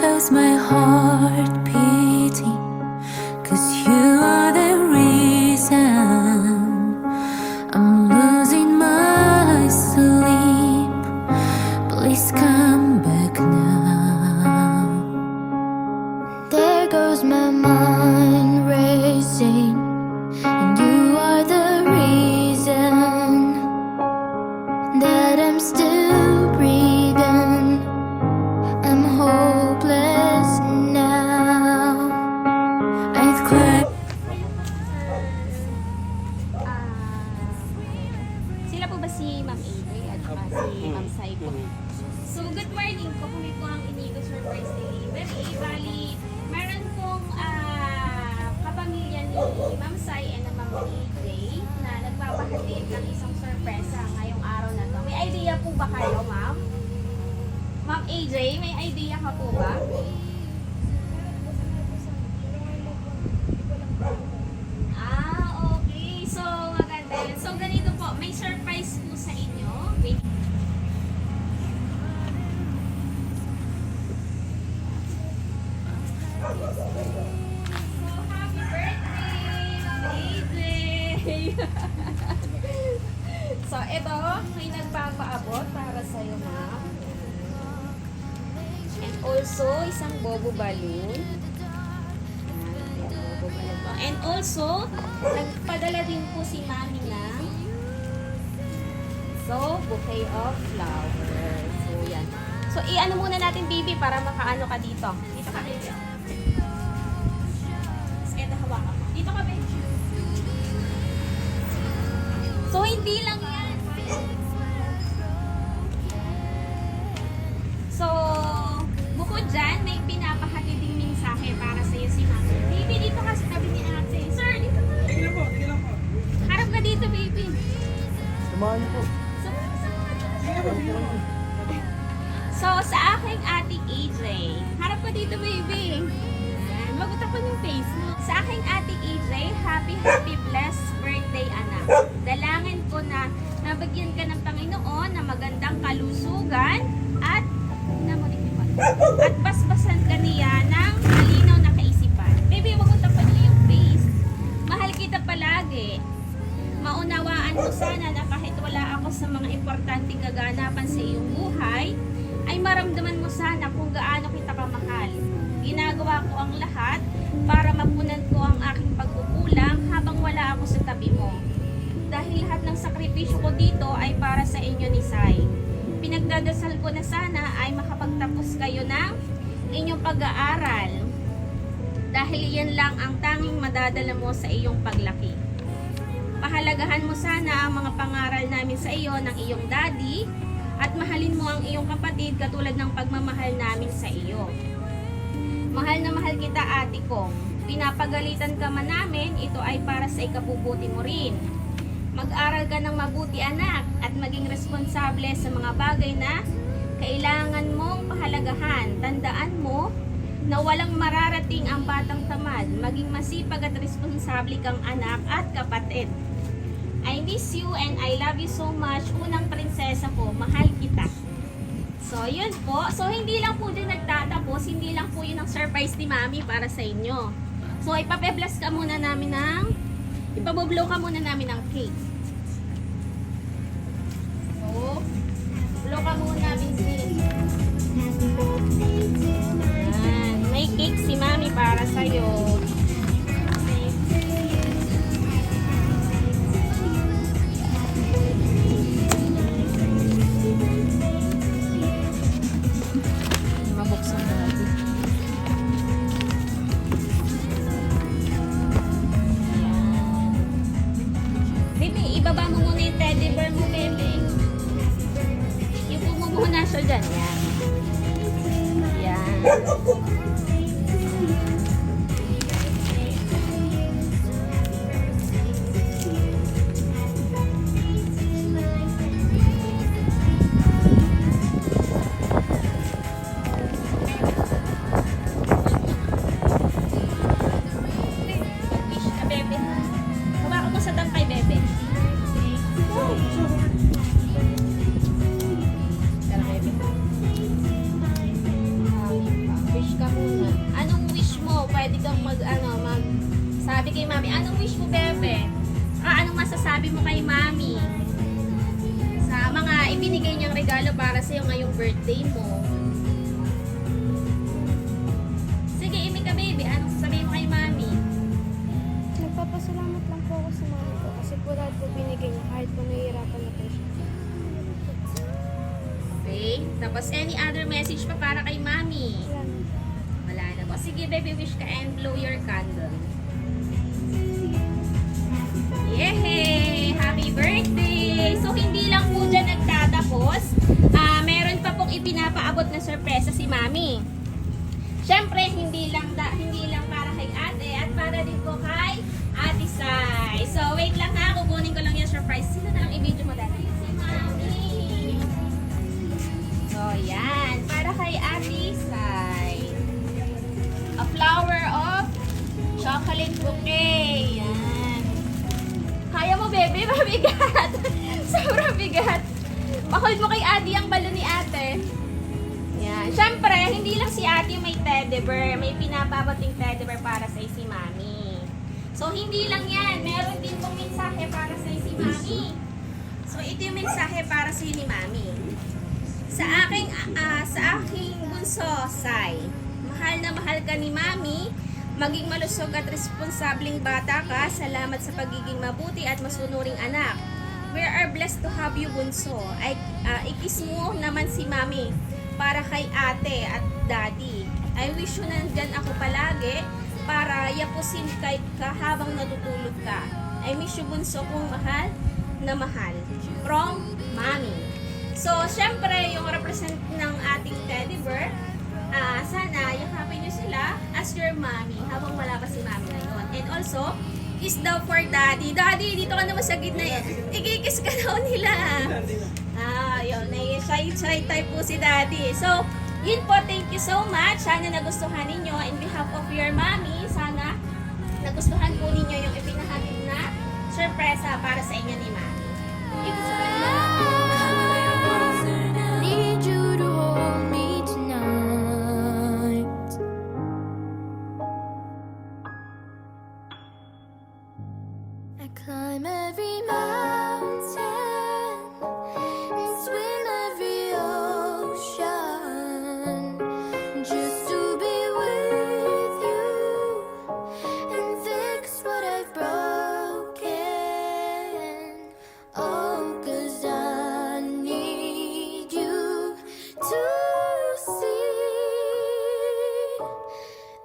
has my heart beating, 'cause you are the reason I'm losing my sleep. Please come back now. There goes my mind racing, and you are the reason that I'm still breathing. I'm hopeless now. I'd cry. Sila po ba si Ma'am Avery at si Ma'am Sai po? So, good morning po. Kami po ang Inigo Surprise Delivery. Bali, meron pong kapamilya ni Ma'am Sai and Ma'am Avery na nagpapahatid ng isang sorpresa ngayong araw na to. May idea po ba kayo, Ma'am? Ma'am AJ, may idea ka po ba? Okay. So, maganda yun. So, ganito po. May surprise po sa inyo. Wait. So, happy birthday, Ma'am AJ! So, ito, may nagpapaabot para sa'yo, Ma'am. And also, isang bobo balloon. And also, nagpadala din po si Mami ng bouquet of flowers. So, yan. So, i-ano muna natin, baby, para makaano ka dito. Dito ka, baby. Ito, hawakan mo. Dito ka, baby. So, hindi lang yan. So, bukod dyan, may pinapahati ding mensahe para sa iyo si Mami. Baby, dito ka sa tabi ni ate. Sir, dito ka. Tingnan po, tingnan po. Harap ka dito, baby. Samahan niyo po. So, sa aking ating AJ, harap ka dito, baby. Ayan, magutak ko yung face mo. Sa aking ating AJ, happy, blessed birthday, anak. Dalangin ko na nabagyan ka ng Panginoon na magandang kalusugan at basbasan ka niya ng malinaw na kaisipan. Baby, magutak ko niyo yung face. Mahal kita palagi. Maunawaan mo sana na kahit wala ako sa mga importanteng kaganapan sa iyong buhay, ay maramdaman mo sana kung gaano kita kamahal. Ginagawa ko ang lahat para mapunan ko ang aking pagkukulang habang wala ako sa tabi mo. Dahil lahat ng sakripisyo ko dito ay para sa inyo ni Sai. Pinagdadasal ko na sana ay makapagtapos kayo ng inyong pag-aaral. Dahil yan lang ang tanging madadala mo sa iyong paglaki. Pahalagahan mo sana ang mga pangaral namin sa iyo ng iyong daddy at mahalin mo ang iyong kapatid katulad ng pagmamahal namin sa iyo. Mahal na mahal kita, ate ko. Pinapagalitan ka man namin, ito ay para sa ikabubuti mo rin. Mag-aral ka ng mabuti, anak, at maging responsable sa mga bagay na kailangan mong pahalagahan. Tandaan mo na walang mararating ang batang tamad. Maging masipag at responsable kang anak at kapatid. I miss you and I love you so much. Unang prinsesa ko, mahal kita. So, yun po. So, hindi lang po din nagtatapos. Hindi lang po yun ang surprise ni Mami para sa inyo. So, ipape-bless ka muna namin ng ipabublow ka muna namin ng cake. So, blow ka muna namin Ayan. May cake si Mami para sa'yo. Mabuksan natin. Baby, ibaba mo muna yung teddy bear mo, baby. Ipo mo muna siya dyan. Yan. Yan. Wish ka, baby. Hawakan mo sa tangkay, baby. Tara, baby. Wish ka masasabi kay mami? Anong wish mo, bebe? Anong masasabi mo kay mami? Sa mga ibinigay niyang regalo para sa'yo ngayong birthday mo. Sige, imi ka, baby. Anong sasabihin mo kay mami? Nagpapasalamat lang po ako sa mami ko kasi po lahat po binigay niya kahit po nahihirapan na po siya. Okay. Tapos, any other message pa para kay mami? Wala na. Wala na po. Sige, baby, wish ka and blow your candle. Yehey! Happy birthday! So, hindi lang po dyan nagtatapos. Meron pa pong ipinapaabot na sorpresa si mami. Siyempre, hindi lang para kay ate at para din po kay Ate Sai. So, wait lang ha. Kukunin ko lang yung surprise. Sino na lang i-video mo dati? Si mami. So, yan. Para kay Ate Sai. A flower of chocolate bouquet. Yan. Kaya mo, bebe? Mabigat. Sobrang bigat. Pahold mo kay Ate ang balon ni ate. Yan. Siyempre, hindi lang si ate may teddy bear. May pinapabating teddy bear para sa si mami. So, hindi lang yan. Meron din pong mensahe para sa si mami. So, ito yung mensahe para sa ni mami. Sa aking bunso, Sai. Mahal na mahal ka ni mami. Maging malusog at responsabling bata ka. Salamat sa pagiging mabuti at masunuring anak. We are blessed to have you, bunso. Ikis mo naman si mami para kay ate at daddy. I wish you nandyan ako palagi para yapusin kahit ka habang natutulog ka. I miss you, bunso kong mahal na mahal. From mami. So, syempre, yung represent ng ating teddy bear, sana yakapin nyo sila as your mommy habang wala pa si mami ngayon. And also, kiss daw for daddy. Daddy, dito ka naman sa gitna yan. Ikikis ka daw nila. Yun. Shy type po si daddy. So, yun po. Thank you so much. Sana nagustuhan ninyo. In behalf of your mommy, sana nagustuhan po ninyo yung ipinahatid na sorpresa para sa inyo ni mami. Need you to hold me tonight. I climb every mountain and swim every ocean just to be with you and fix what I've broken. Oh, 'cause I need you to see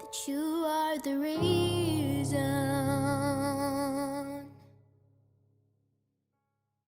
that you are the reason.